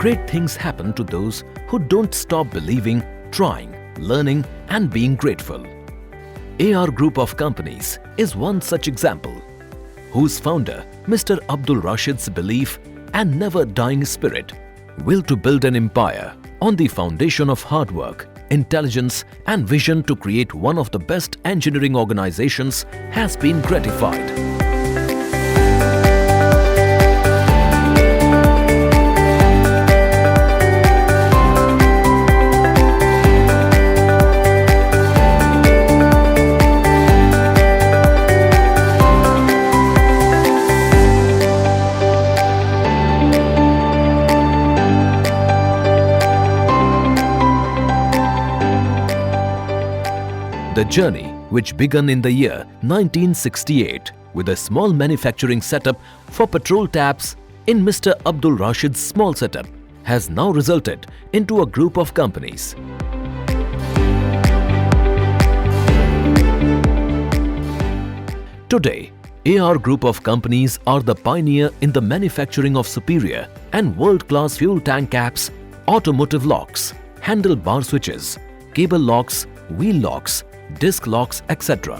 Great things happen to those who don't stop believing, trying, learning and being grateful. AR Group of Companies is one such example, whose founder, Mr. Abdul Rashid's belief and never-dying spirit, will to build an empire on the foundation of hard work, intelligence and vision to create one of the best engineering organizations has been gratified. The journey, which began in the year 1968 with a small manufacturing setup for petrol taps in Mr. Abdul Rashid's small setup, has now resulted into a group of companies. Today, AR Group of Companies are the pioneer in the manufacturing of superior and world-class fuel tank caps, automotive locks, handle bar switches, cable locks, wheel locks, disc locks, etc.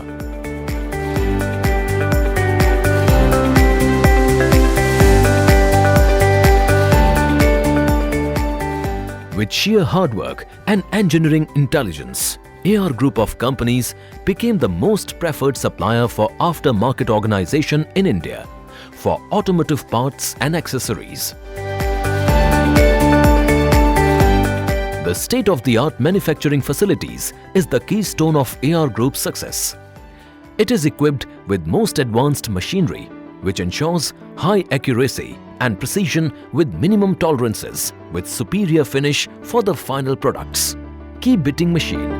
With sheer hard work and engineering intelligence, AR Group of Companies became the most preferred supplier for aftermarket organization in India for automotive parts and accessories. The state-of-the-art manufacturing facilities is the keystone of AR Group's success. It is equipped with most advanced machinery, which ensures high accuracy and precision with minimum tolerances, with superior finish for the final products. Key bitting machine.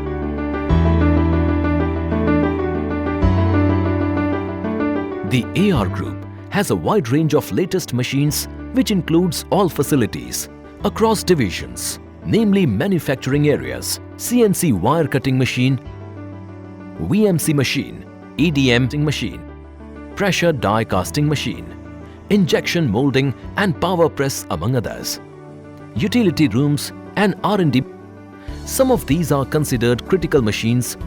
The AR Group has a wide range of latest machines, which includes all facilities across divisions, namely manufacturing areas, CNC wire cutting machine, VMC machine, EDM machine, pressure die casting machine, injection molding and power press, among others. Utility rooms and R&D. Some of these are considered critical machines.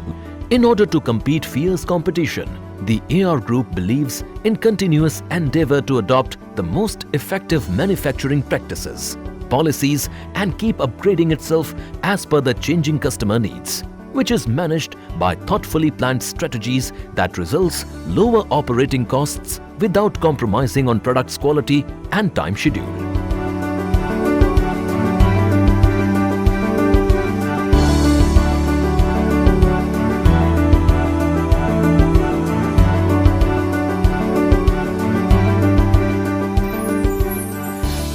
In order to compete fierce competition, the AR Group believes in continuous endeavor to adopt the most effective manufacturing practices, policies and keep upgrading itself as per the changing customer needs, which is managed by thoughtfully planned strategies that results lower operating costs without compromising on product's quality and time schedule.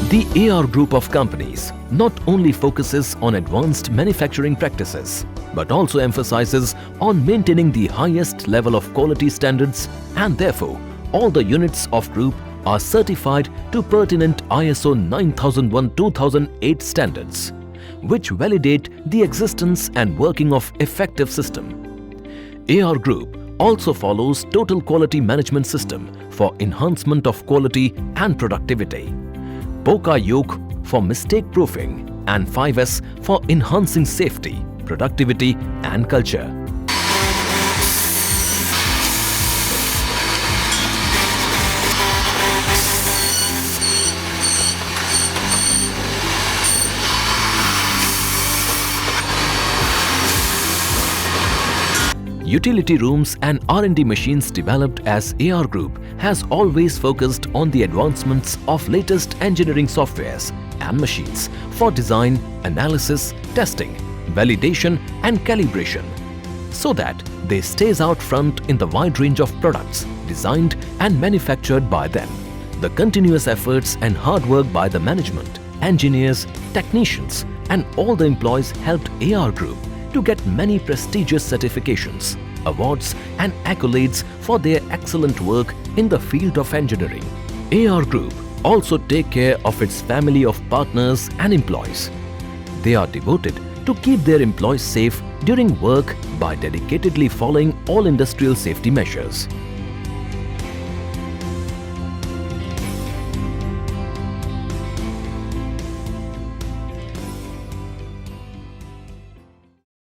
The AR Group of Companies not only focuses on advanced manufacturing practices, but also emphasizes on maintaining the highest level of quality standards, and therefore all the units of group are certified to pertinent ISO 9001-2008 standards, which validate the existence and working of effective system. AR Group also follows total quality management system for enhancement of quality and productivity, POCA yoke for mistake proofing, and 5S for enhancing safety, productivity and culture. Utility rooms and R&D machines developed as AR Group has always focused on the advancements of latest engineering softwares and machines for design, analysis, testing, validation and calibration, so that they stays out front in the wide range of products designed and manufactured by them. The continuous efforts and hard work by the management, engineers, technicians and all the employees helped AR Group to get many prestigious certifications, awards and accolades for their excellent work in the field of engineering. AR Group also take care of its family of partners and employees. They are devoted to keep their employees safe during work by dedicatedly following all industrial safety measures.